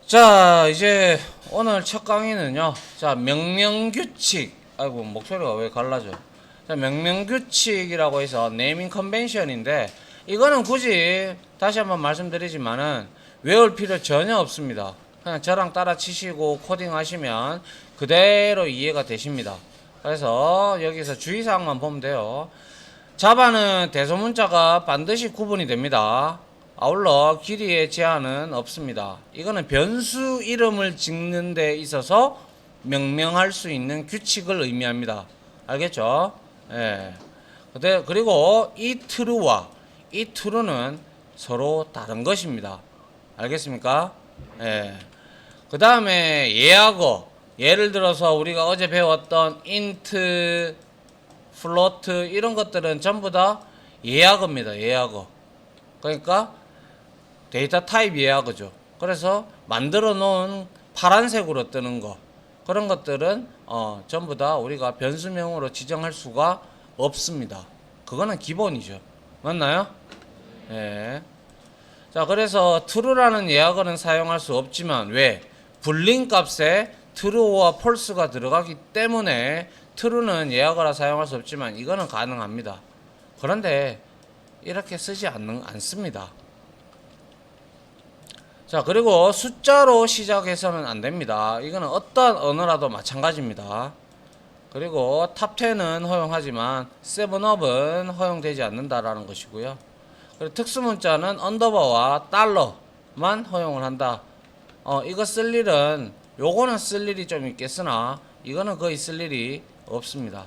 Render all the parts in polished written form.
자, 이제 오늘 첫 강의는요. 자, 명명규칙. 아이고, 목소리가 왜 갈라져? 자, 명명규칙이라고 해서 네이밍 컨벤션인데, 이거는 굳이 다시 한번 말씀드리지만은 외울 필요 전혀 없습니다. 그냥 저랑 따라 치시고 코딩 하시면 그대로 이해가 되십니다. 그래서 여기서 주의사항만 보면 돼요. 자바는 대소문자가 반드시 구분이 됩니다. 아울러 길이의 제한은 없습니다. 이거는 변수 이름을 짓는 데 있어서 명명할 수 있는 규칙을 의미합니다. 알겠죠? 예. 그리고 이 true와 이 true는 서로 다른 것입니다. 알겠습니까? 예. 그 다음에 예하고, 예를 들어서 우리가 어제 배웠던 int, float 이런 것들은 전부 다 예하고입니다. 예하고. 그러니까 데이터 타입 예하고죠. 그래서 만들어 놓은 파란색으로 뜨는 거, 그런 것들은 전부 다 우리가 변수명으로 지정할 수가 없습니다. 그거는 기본이죠. 맞나요? 예. 자, 그래서 true라는 예하고는 사용할 수 없지만, 왜? 불린 값에 true와 false가 들어가기 때문에 true는 예하고라 사용할 수 없지만 이거는 가능합니다. 그런데 이렇게 쓰지 않습니다. 자, 그리고 숫자로 시작해서는 안 됩니다. 이거는 어떤 언어라도 마찬가지입니다. 그리고 탑10은 허용하지만 7up은 허용되지 않는다라는 것이고요. 그리고 특수문자는 언더바와 달러만 허용을 한다. 이거 쓸 일은, 요거는 쓸 일이 좀 있겠으나 이거는 거의 쓸 일이 없습니다.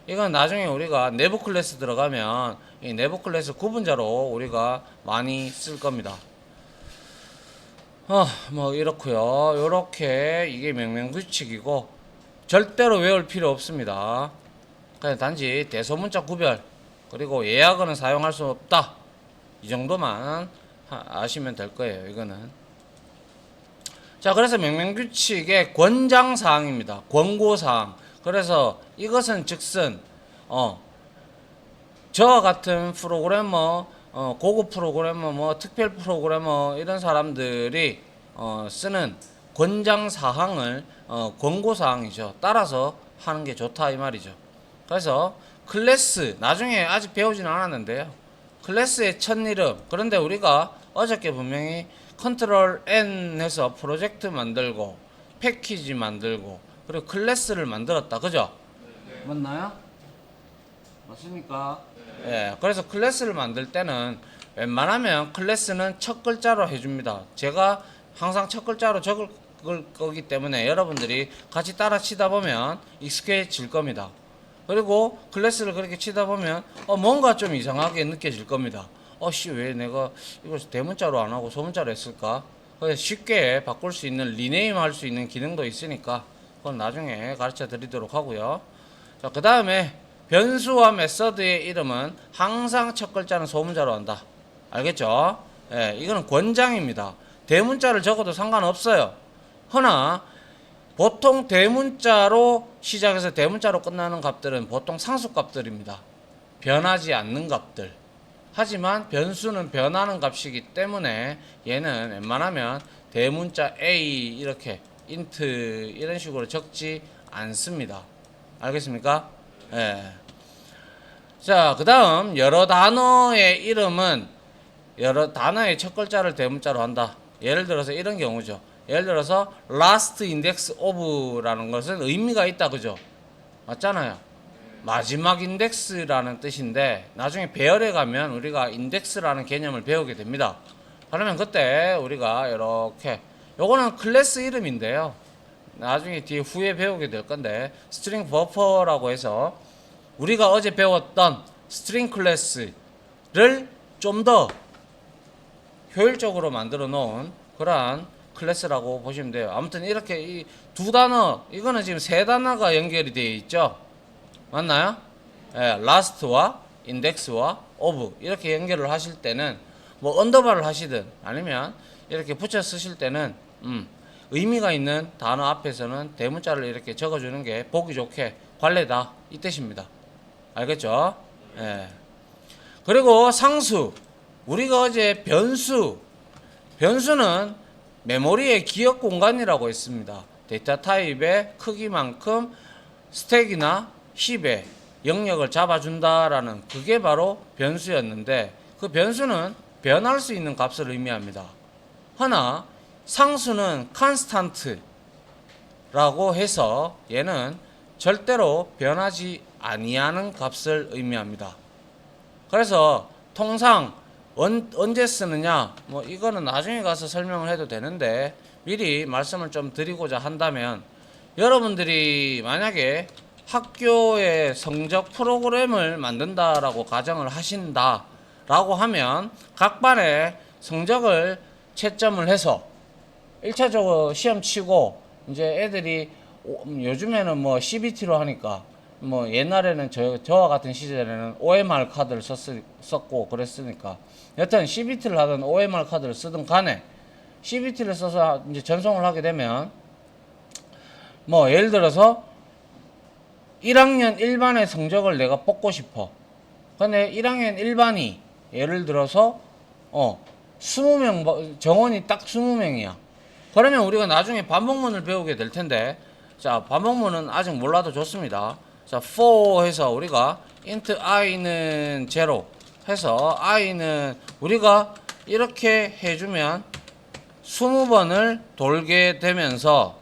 이건 나중에 우리가 내부 클래스 들어가면 이 내부 클래스 구분자로 우리가 많이 쓸 겁니다. 뭐 이렇고요. 요렇게 이게 명명규칙이고 절대로 외울 필요 없습니다. 그냥 단지 대소문자 구별, 그리고 예하고는 사용할 수 없다, 이 정도만 아시면 될 거예요. 이거는. 자, 그래서 명명규칙의 권장사항입니다. 권고사항. 그래서 이것은 즉슨 저와 같은 프로그래머, 고급 프로그래머, 뭐 특별 프로그래머 이런 사람들이 쓰는 권장사항을 권고사항이죠. 따라서 하는 게 좋다 이 말이죠. 그래서 클래스, 나중에 아직 배우지는 않았는데요. 클래스의 첫 이름, 그런데 우리가 어저께 분명히 컨트롤 N 해서 프로젝트 만들고 패키지 만들고 그리고 클래스를 만들었다, 그죠? 네. 맞나요? 맞습니까? 네. 예, 그래서 클래스를 만들 때는 웬만하면 클래스는 첫 글자로 해줍니다. 제가 항상 첫 글자로 적을 거기 때문에 여러분들이 같이 따라 치다 보면 익숙해질 겁니다. 그리고 클래스를 그렇게 치다 보면 뭔가 좀 이상하게 느껴질 겁니다. 왜 내가 이걸 대문자로 안 하고 소문자로 했을까? 그래서 쉽게 바꿀 수 있는, 리네임 할 수 있는 기능도 있으니까 그건 나중에 가르쳐 드리도록 하고요. 자, 그 다음에 변수와 메서드의 이름은 항상 첫 글자는 소문자로 한다. 알겠죠? 예, 이거는 권장입니다. 대문자를 적어도 상관없어요. 허나 보통 대문자로 시작해서 대문자로 끝나는 값들은 보통 상수값들입니다. 변하지 않는 값들. 하지만 변수는 변하는 값이기 때문에 얘는 웬만하면 대문자 A 이렇게 int 이런 식으로 적지 않습니다. 알겠습니까? 예. 자, 그 다음 여러 단어의 이름은 여러 단어의 첫 글자를 대문자로 한다. 예를 들어서 이런 경우죠. 예를 들어서 last index of라는 것은 의미가 있다, 그죠? 맞잖아요. 마지막 인덱스라는 뜻인데 나중에 배열에 가면 우리가 인덱스라는 개념을 배우게 됩니다. 그러면 그때 우리가 이렇게, 요거는 클래스 이름인데요. 나중에 뒤에 후에 배우게 될 건데 스트링 버퍼라고 해서 우리가 어제 배웠던 스트링 클래스를 좀 더 효율적으로 만들어 놓은 그러한 클래스라고 보시면 돼요. 아무튼 이렇게 이 두 단어, 이거는 지금 세 단어가 연결이 되어 있죠. 맞나요? 예, last와 index와 of 이렇게 연결을 하실 때는 뭐 언더바를 하시든 아니면 이렇게 붙여 쓰실 때는 의미가 있는 단어 앞에서는 대문자를 이렇게 적어주는 게 보기 좋게 관례다 이 뜻입니다. 알겠죠? 예. 그리고 상수, 우리가 어제 변수는 메모리의 기억 공간이라고 했습니다. 데이터 타입의 크기만큼 스택이나 힙의 영역을 잡아준다라는 그게 바로 변수였는데 그 변수는 변할 수 있는 값을 의미합니다. 허나 상수는 constant라고 해서 얘는 절대로 변하지 아니하는 값을 의미합니다. 그래서 통상 언제 쓰느냐 뭐 이거는 나중에 가서 설명을 해도 되는데 미리 말씀을 좀 드리고자 한다면 여러분들이 만약에 학교의 성적 프로그램을 만든다라고 가정을 하신다라고 하면 각 반의 성적을 채점을 해서 1차적으로 시험 치고 이제 애들이 요즘에는 뭐 CBT로 하니까 뭐 옛날에는 저와 같은 시절에는 OMR 카드를 썼고 그랬으니까 여튼 CBT를 하든 OMR 카드를 쓰든 간에 CBT를 써서 이제 전송을 하게 되면 뭐 예를 들어서 1학년 1반의 성적을 내가 뽑고 싶어. 근데 1학년 1반이 예를 들어서 20명 정원이 딱 20명이야. 그러면 우리가 나중에 반복문을 배우게 될 텐데 자, 반복문은 아직 몰라도 좋습니다. 자, for 해서 우리가 int i는 0 해서 i는 우리가 이렇게 해주면 20번을 돌게 되면서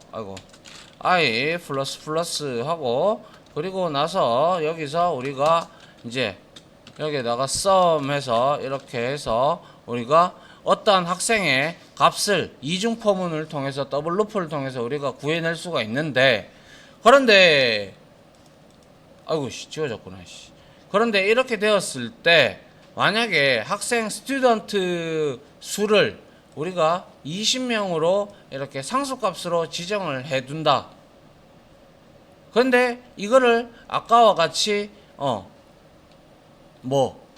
i 플러스 하고 그리고 나서 여기서 우리가 이제 여기에다가 sum 해서 이렇게 해서 우리가 어떠한 학생의 값을 이중 포문을 통해서 더블 루프를 통해서 우리가 구해낼 수가 있는데 그런데 지워졌구나. 그런데 이렇게 되었을 때 만약에 학생 스튜던트 수를 우리가 20명으로 이렇게 상수값으로 지정을 해둔다. 그런데 이거를 아까와 같이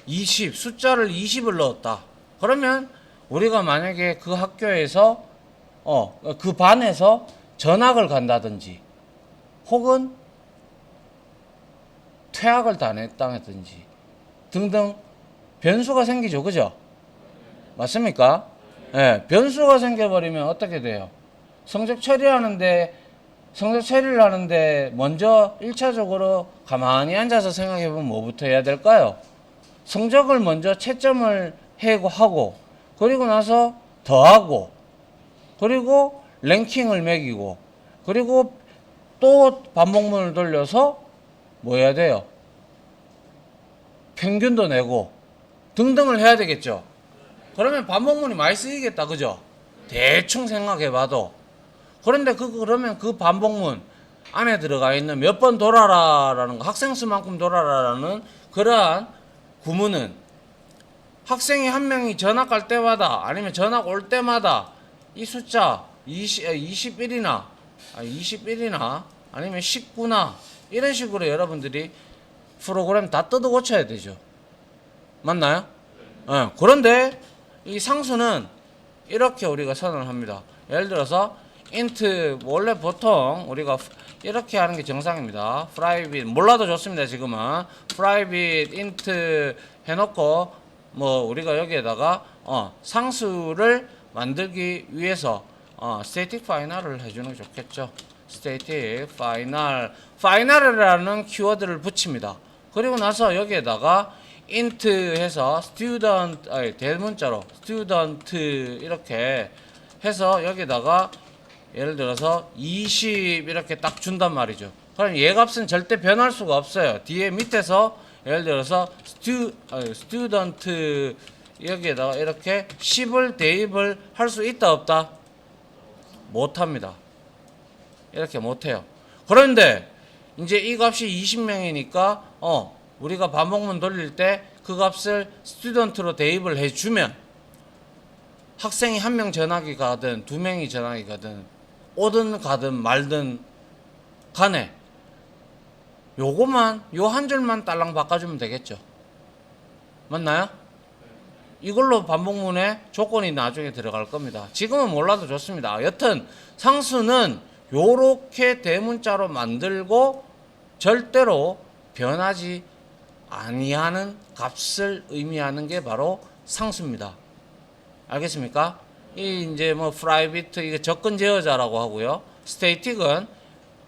20 숫자를 20을 넣었다. 그러면 우리가 만약에 그 학교에서 그 반에서 전학을 간다든지 혹은 퇴학을 당했다든지 등등 변수가 생기죠. 그죠? 맞습니까? 예, 변수가 생겨버리면 어떻게 돼요? 성적 처리를 하는데 먼저 1차적으로 가만히 앉아서 생각해보면 뭐부터 해야 될까요? 성적을 먼저 채점을 하고 그리고 나서 더하고 그리고 랭킹을 매기고 그리고 또 반복문을 돌려서 뭐 해야 돼요? 평균도 내고 등등을 해야 되겠죠. 그러면 반복문이 많이 쓰이겠다. 그죠? 대충 생각해봐도. 그런데 그러면 그 반복문 안에 들어가 있는 몇 번 돌아라라는 거, 학생 수만큼 돌아라라는 그러한 구문은 학생이 한 명이 전학 갈 때마다 아니면 전학 올 때마다 이 숫자 21이나 아니면 19나 이런 식으로 여러분들이 프로그램 다 뜯어 고쳐야 되죠. 맞나요? 네. 그런데 이 상수는 이렇게 우리가 선언을 합니다. 예를 들어서 int 원래 보통 우리가 이렇게 하는 게 정상입니다. private 몰라도 좋습니다. 지금은 private int 해놓고 뭐 우리가 여기에다가 상수를 만들기 위해서 static final을 해주는 게 좋겠죠. static final이라는 키워드를 붙입니다. 그리고 나서 여기에다가 int 해서 student 대문자로 student 이렇게 해서 여기다가 예를 들어서 20 이렇게 딱 준단 말이죠. 그럼 얘 값은 절대 변할 수가 없어요. 뒤에 밑에서 예를 들어서 student 여기에다가 이렇게 10을 대입을 할 수 있다 없다? 못합니다. 이렇게 못해요. 그런데 이제 이 값이 20명이니까 우리가 반복문 돌릴 때 그 값을 스튜던트로 대입을 해주면 학생이 한 명 전학이 가든 두 명이 전학이 가든 오든 가든 말든 간에 요거만 요 한 줄만 딸랑 바꿔주면 되겠죠. 맞나요? 이걸로 반복문에 조건이 나중에 들어갈 겁니다. 지금은 몰라도 좋습니다. 여튼 상수는 요렇게 대문자로 만들고 절대로 변하지 아니하는 값을 의미하는 게 바로 상수입니다. 알겠습니까? 이 이제 뭐 프라이빗 이게 접근 제어자라고 하고요. 스테이틱은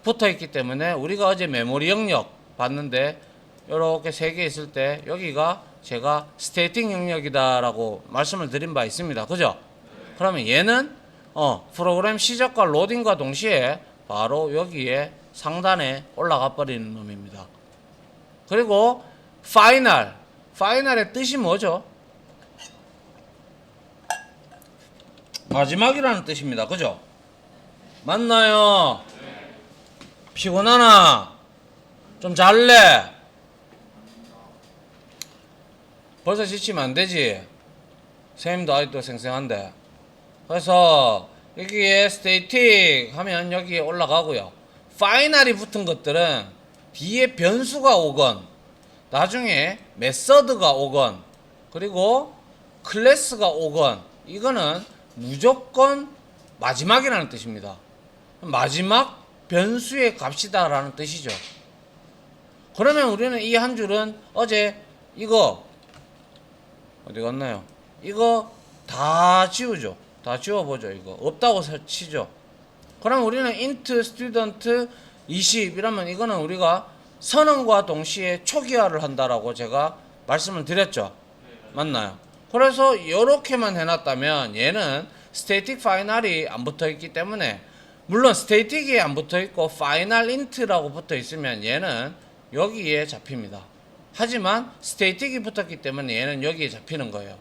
붙어 있기 때문에 우리가 어제 메모리 영역 봤는데 이렇게 세 개 있을 때 여기가 제가 스테이틱 영역이다라고 말씀을 드린 바 있습니다. 그죠? 그러면 얘는 프로그램 시작과 로딩과 동시에 바로 여기에 상단에 올라가 버리는 놈입니다. 그리고 파이널의 뜻이 뭐죠? 마지막이라는 뜻입니다. 그죠? 맞나요? 피곤하나? 좀 잘래? 벌써 지치면 안 되지? 선생님도 아직도 생생한데. 그래서 여기에 스테이틱 하면 여기에 올라가고요. 파이널이 붙은 것들은 뒤에 변수가 오건 나중에 메서드가 오건 그리고 클래스가 오건 이거는 무조건 마지막이라는 뜻입니다. 마지막 변수의 값이다라는 뜻이죠. 그러면 우리는 이 한 줄은 어제 이거 어디 갔나요? 이거 다 지우죠. 다 지워보죠. 이거 없다고 치죠. 그럼 우리는 int student 20 이러면 이거는 우리가 선언과 동시에 초기화를 한다라고 제가 말씀을 드렸죠. 맞나요? 그래서 이렇게만 해놨다면 얘는 static final이 안 붙어 있기 때문에 물론 static이 안 붙어 있고 final int라고 붙어 있으면 얘는 여기에 잡힙니다. 하지만 static이 붙었기 때문에 얘는 여기에 잡히는 거예요.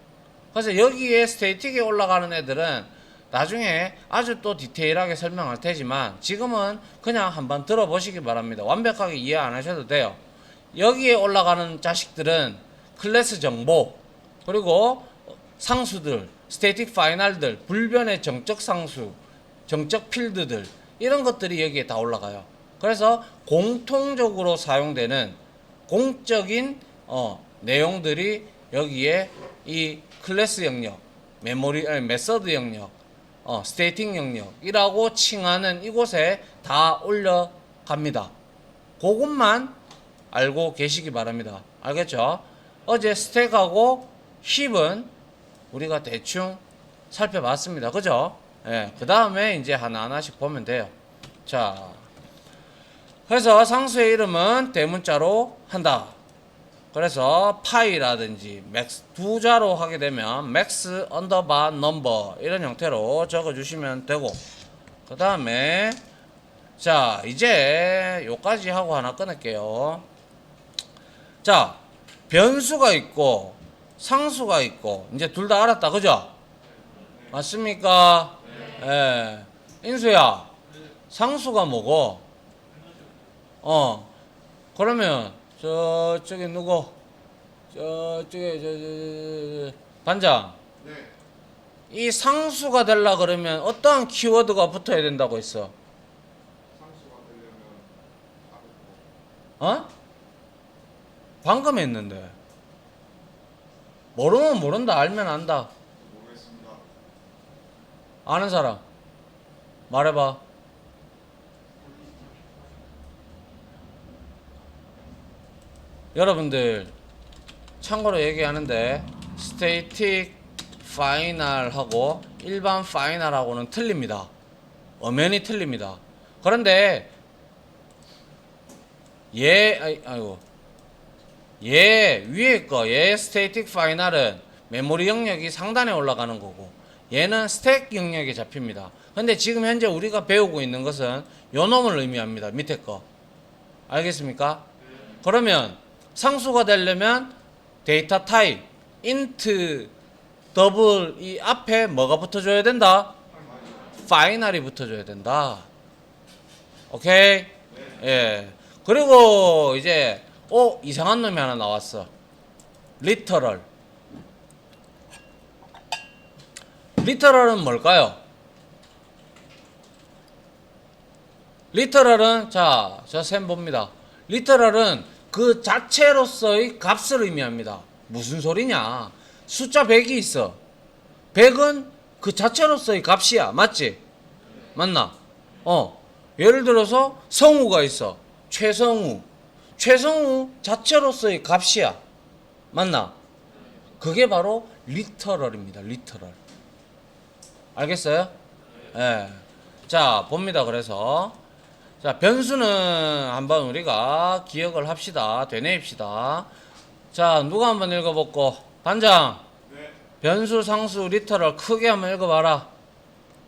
그래서 여기에 static에 올라가는 애들은 나중에 아주 또 디테일하게 설명할 테지만 지금은 그냥 한번 들어보시기 바랍니다. 완벽하게 이해 안 하셔도 돼요. 여기에 올라가는 자식들은 클래스 정보 그리고 상수들 스태틱 파이널들 불변의 정적 상수 정적 필드들 이런 것들이 여기에 다 올라가요. 그래서 공통적으로 사용되는 공적인 내용들이 여기에 이 클래스 영역 메서드 영역 스테이팅 영역이라고 칭하는 이곳에 다 올려갑니다. 그것만 알고 계시기 바랍니다. 알겠죠? 어제 스택하고 힙은 우리가 대충 살펴봤습니다. 그죠? 예, 그 다음에 이제 하나하나씩 보면 돼요. 자, 그래서 상수의 이름은 대문자로 한다. 그래서 파이라든지 맥스 두 자로 하게 되면 맥스 언더바 넘버 이런 형태로 적어주시면 되고 그 다음에 자 이제 요까지 하고 하나 끊을게요. 자 변수가 있고 상수가 있고 이제 둘 다 알았다. 그죠? 맞습니까? 예. 인수야 상수가 뭐고? 그러면 저쪽에 누구? 저쪽에 반장. 네. 이 상수가 되려 그러면 어떠한 키워드가 붙어야 된다고 했어? 상수가 되려면 방금 했는데. 모르면 모른다, 알면 안다. 모르겠습니다. 아는 사람 말해봐. 여러분들 참고로 얘기하는데 스테이틱 파이널하고 일반 파이널하고는 틀립니다. 엄연히 틀립니다. 그런데 얘 위에 거 얘 스테이틱 파이널은 메모리 영역이 상단에 올라가는 거고 얘는 스택 영역에 잡힙니다. 근데 지금 현재 우리가 배우고 있는 것은 요 놈을 의미합니다. 밑에 거 알겠습니까? 그러면 상수가 되려면 데이터 타입, int, 더블 이 앞에 뭐가 붙어줘야 된다? 파이널이 붙어줘야 된다. 오케이? 예. 그리고 이제 이상한 놈이 하나 나왔어. 리터럴. 리터럴은 뭘까요? 리터럴은 저 셈 봅니다. 리터럴은 그 자체로서의 값을 의미합니다. 무슨 소리냐? 숫자 100이 있어. 100은 그 자체로서의 값이야. 맞지? 맞나? 예를 들어서 성우가 있어. 최성우 자체로서의 값이야. 맞나? 그게 바로 리터럴입니다. 리터럴. 알겠어요? 예. 자, 봅니다. 그래서 자, 변수는 한번 우리가 기억을 합시다. 되뇌입시다. 자, 누가 한번 읽어볼고 반장. 네. 변수, 상수, 리터럴 크게 한번 읽어봐라.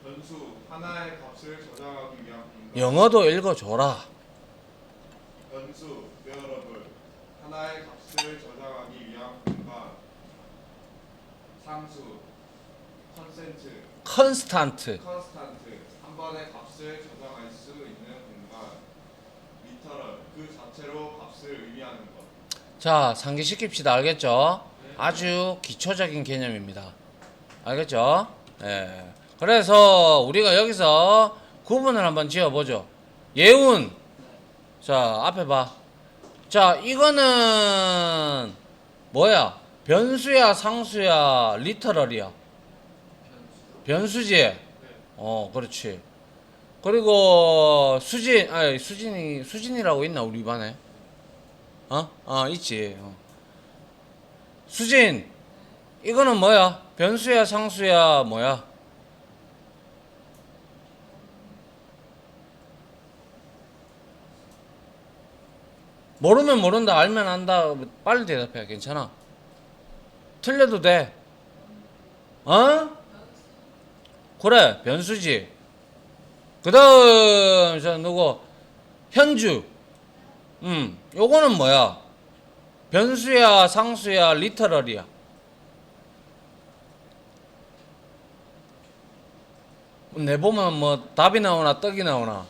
변수 하나의 값을 저장하기 위한 공간. 영어도 읽어줘라. 변수 variable 하나의 값을 저장하기 위한 공간. 상수 컨스탄트. 컨스탄트 한 번의 값을 저장할 수 있는 공간. 리터럴 그 자체로 값을 의미하는 것. 자, 상기시킵시다. 알겠죠? 아주 기초적인 개념입니다. 알겠죠? 예. 그래서 우리가 여기서 구분을 한번 지어보죠. 예운. 자, 앞에 봐. 자, 이거는 뭐야? 변수야, 상수야, 리터럴이야? 변수지? 그렇지. 그리고 수진이라고 있나, 우리 반에? 있지. 수진, 이거는 뭐야? 변수야, 상수야, 뭐야? 모르면 모른다, 알면 안다. 빨리 대답해. 괜찮아. 틀려도 돼. 그래, 변수지. 그 다음, 저, 누구? 현주. 요거는 뭐야? 변수야, 상수야, 리터럴이야? 내보면 뭐 답이 나오나 떡이 나오나?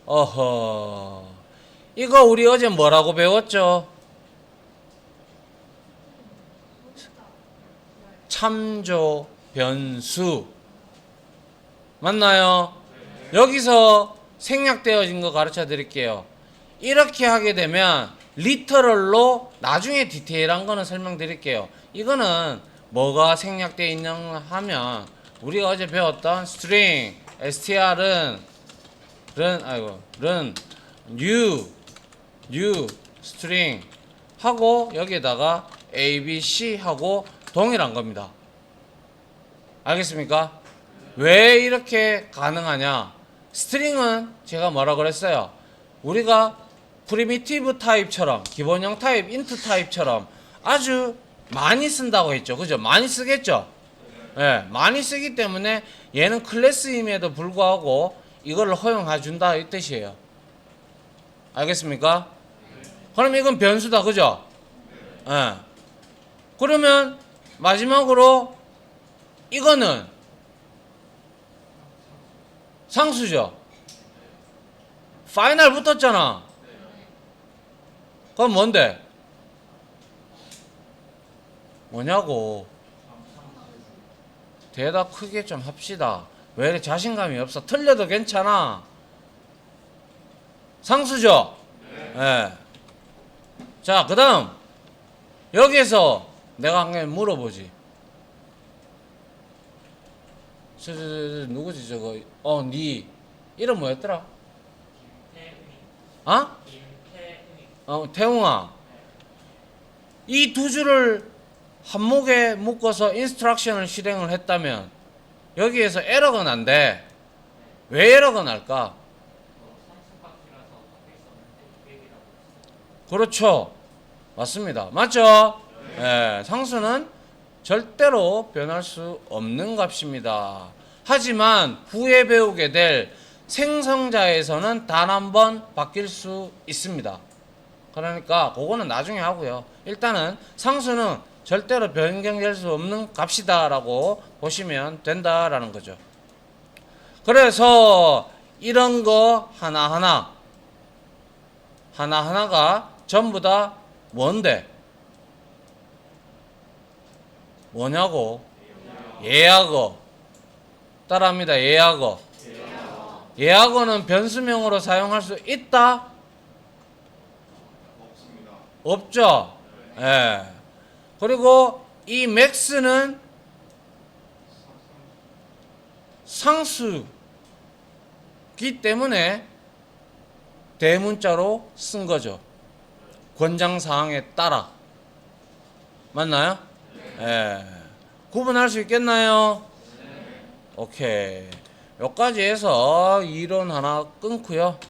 어허. 이거 우리 어제 뭐라고 배웠죠? 참조 변수. 맞나요? 여기서 생략되어진 거 가르쳐 드릴게요. 이렇게 하게 되면 리터럴로 나중에 디테일한 거는 설명드릴게요. 이거는 뭐가 생략되어 있냐 하면 우리가 어제 배웠던 string, str은 new string 하고 여기에다가 abc 하고 동일한 겁니다. 알겠습니까? 왜 이렇게 가능하냐? 스트링은 제가 뭐라 그랬어요? 우리가 프리미티브 타입처럼 기본형 타입, 인트 타입처럼 아주 많이 쓴다고 했죠. 그죠? 많이 쓰겠죠? 예, 많이 쓰기 때문에 얘는 클래스임에도 불구하고 이걸 허용해 준다 이 뜻이에요. 알겠습니까? 그럼 이건 변수다. 그죠? 예. 그러면 마지막으로 이거는 상수죠. 파이널 붙었잖아. 그럼 뭔데? 뭐냐고. 대답 크게 좀 합시다. 왜 이렇게 자신감이 없어? 틀려도 괜찮아. 상수죠? 네. 자, 그 다음. 여기에서 내가 한 개 물어보지. 누구지 저거? 니 이름 뭐였더라? 태웅아. 이 두 줄을 한목에 묶어서 인스트럭션을 실행을 했다면 여기에서 에러가 난대. 왜 에러가 날까? 그렇죠. 맞습니다. 맞죠? 네, 상수는 절대로 변할 수 없는 값입니다. 하지만 후에 배우게 될 생성자에서는 단 한 번 바뀔 수 있습니다. 그러니까 그거는 나중에 하고요. 일단은 상수는 절대로 변경될 수 없는 값이다라고 보시면 된다라는 거죠. 그래서 이런 거 하나하나가 전부 다 뭔데? 뭐냐고? 예하고. 따라합니다. 예하고. 예하고는 변수명으로 사용할 수 있다? 없습니다. 없죠? 예. 그리고 이 맥스는 상수기 때문에 대문자로 쓴 거죠. 권장사항에 따라. 맞나요? 예. 구분할 수 있겠나요? 오케이. 여기까지 해서 이론 하나 끊고요.